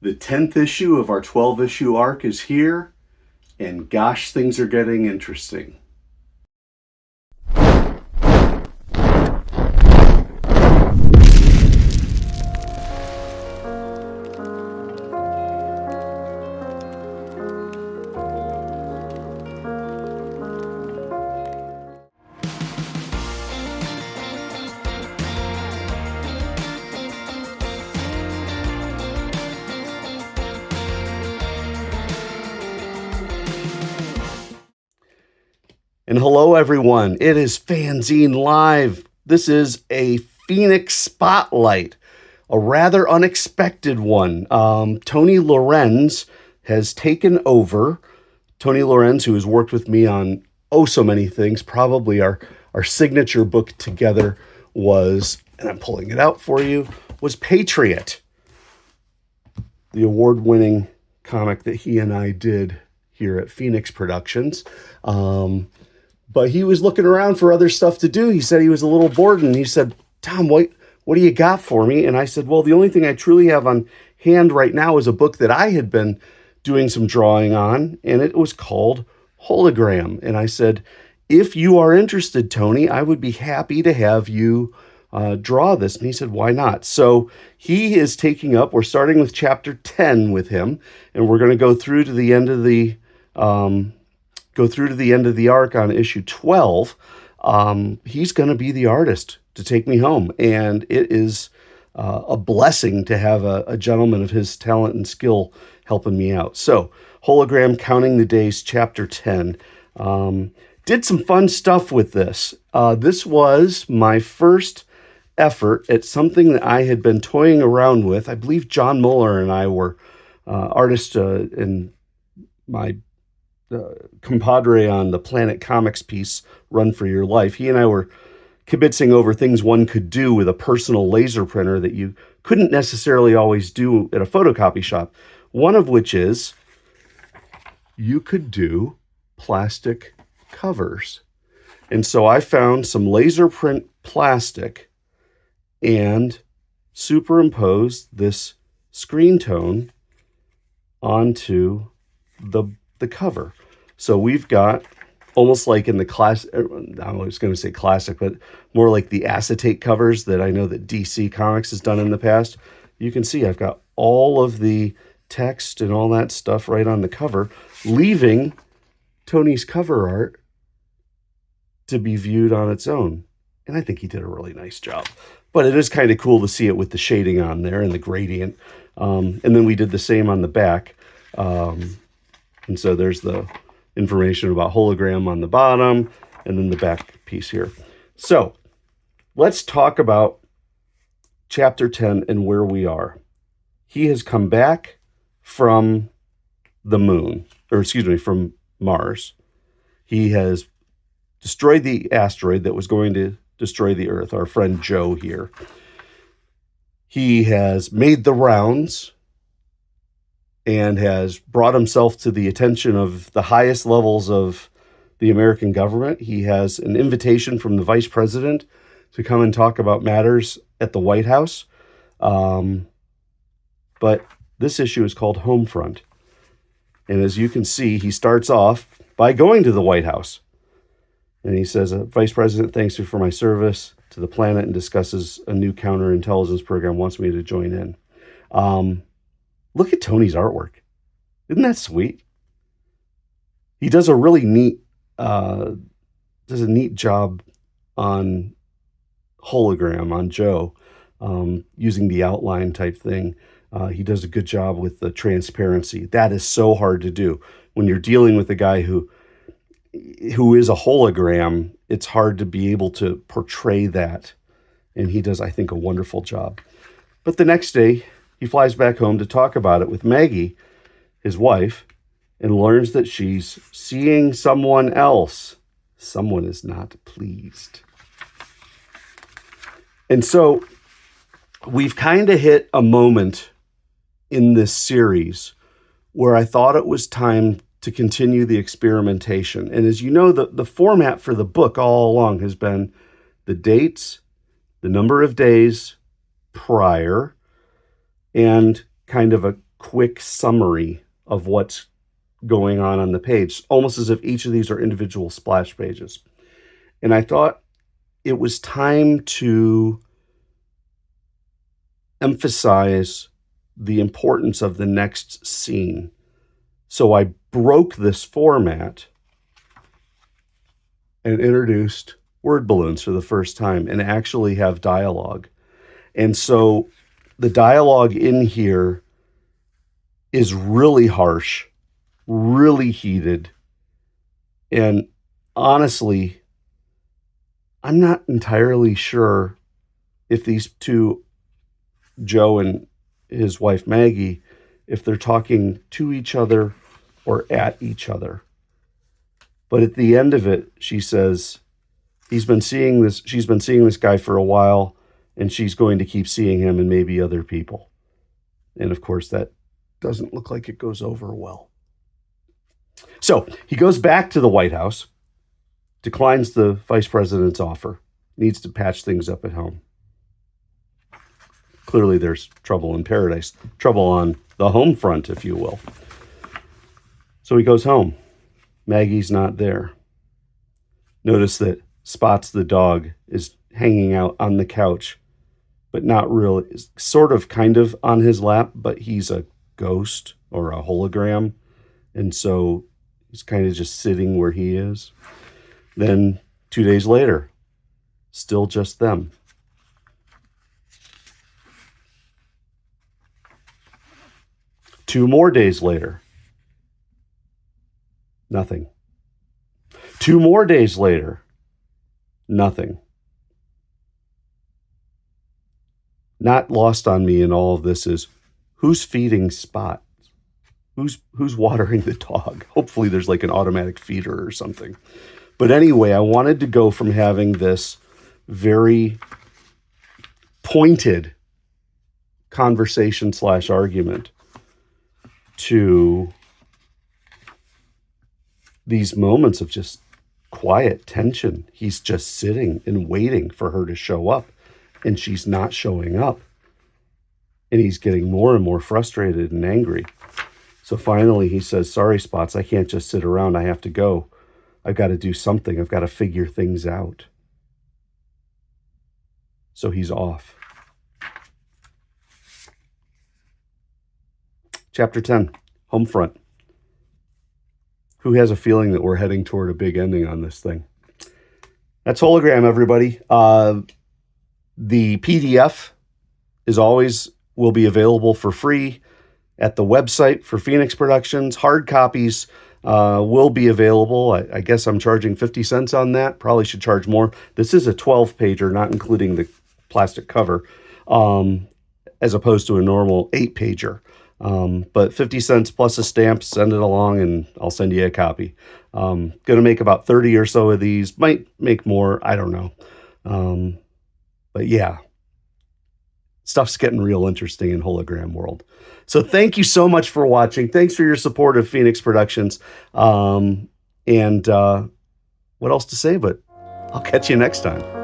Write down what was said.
The 10th issue of our 12-issue arc is here, and gosh, things are getting interesting. And hello, everyone. It is FANzine Live. This is a Phoenix Spotlight, a rather unexpected one. Tony Lorenz has taken over. Tony Lorenz, who has worked with me on so many things, probably our signature book together was, and I'm pulling it out for you, was Patriot, the award-winning comic that he and I did here at Phoenix Productions. But he was looking around for other stuff to do. He said he was a little bored, and he said, Tom, what do you got for me? And I said, well, the only thing I truly have on hand right now is a book that I had been doing some drawing on, and it was called Hologram. And I said, if you are interested, Tony, I would be happy to have you draw this. And he said, why not? So he is taking up, we're starting with chapter 10 with him, and we're going to go through to the end of the arc on issue 12. He's going to be the artist to take me home. And it is a blessing to have a gentleman of his talent and skill helping me out. So Hologram, Counting the Days, chapter 10. Did some fun stuff with this. This was my first effort at something that I had been toying around with. I believe John Muller and I were artists in my compadre on the Planet Comics piece, Run for Your Life. He and I were kibitzing over things one could do with a personal laser printer that you couldn't necessarily always do at a photocopy shop. One of which is you could do plastic covers. And so I found some laser print plastic and superimposed this screen tone onto the cover. So we've got almost like in the class, I was going to say classic, but more like the acetate covers that I know that DC Comics has done in the past. You can see I've got all of the text and all that stuff right on the cover, leaving Tony's cover art to be viewed on its own. And I think he did a really nice job. But it is kind of cool to see it with the shading on there and the gradient. And then we did the same on the back. And so there's the information about Hologram on the bottom and then the back piece here. So let's talk about chapter 10 and where we are. He has come back from the moon, or excuse me, from Mars. He has destroyed the asteroid that was going to destroy the Earth, our friend Joe here. He has made the rounds and has brought himself to the attention of the highest levels of the American government. He has an invitation from the vice president to come and talk about matters at the White House. But this issue is called Homefront. And as you can see, he starts off by going to the White House. And he says, Vice President thanks you for my service to the planet and discusses a new counterintelligence program, wants me to join in. Look at Tony's artwork. Isn't that sweet? He does a really neat, job on Hologram, on Joe, using the outline type thing. He does a good job with the transparency. That is so hard to do. When you're dealing with a guy who is a hologram, it's hard to be able to portray that. And he does, I think, a wonderful job. But the next day, he flies back home to talk about it with Maggie, his wife, and learns that she's seeing someone else. Someone is not pleased. And so we've kind of hit a moment in this series where I thought it was time to continue the experimentation. And as you know, the format for the book all along has been the dates, the number of days prior, and kind of a quick summary of what's going on the page, almost as if each of these are individual splash pages. And I thought it was time to emphasize the importance of the next scene. So I broke this format and introduced word balloons for the first time and actually have dialogue. And so the dialogue in here is really harsh, really heated. And honestly, I'm not entirely sure if these two, Joe and his wife Maggie, if they're talking to each other or at each other. But at the end of it, she says, she's been seeing this guy for a while, and she's going to keep seeing him and maybe other people. And of course, that doesn't look like it goes over well. So he goes back to the White House, declines the vice president's offer, needs to patch things up at home. Clearly, there's trouble in paradise, trouble on the home front, if you will. So he goes home. Maggie's not there. Notice that Spots the dog is hanging out on the couch, but not really, sort of kind of on his lap, but he's a ghost or a hologram. And so he's kind of just sitting where he is. Then 2 days later, still just them. Two more days later, nothing. 2 more days later, nothing. Not lost on me in all of this is who's feeding Spot? Who's watering the dog? Hopefully there's like an automatic feeder or something. But anyway, I wanted to go from having this very pointed conversation / argument to these moments of just quiet tension. He's just sitting and waiting for her to show up, and she's not showing up. And he's getting more and more frustrated and angry. So finally he says, sorry, Spots, I can't just sit around. I have to go. I've got to do something. I've got to figure things out. So he's off. Chapter 10, Homefront. Who has a feeling that we're heading toward a big ending on this thing? That's Hologram, everybody. The PDF will be available for free at the website for Phoenix Productions. Hard copies will be available. I guess I'm charging 50 cents on that. Probably should charge more. This is a 12-pager, not including the plastic cover, as opposed to a normal 8-pager. But 50 cents plus a stamp, send it along and I'll send you a copy. Going to make about 30 or so of these, might make more. I don't know. But yeah, stuff's getting real interesting in Hologram world. So thank you so much for watching. Thanks for your support of Phoenix Productions. What else to say, but I'll catch you next time.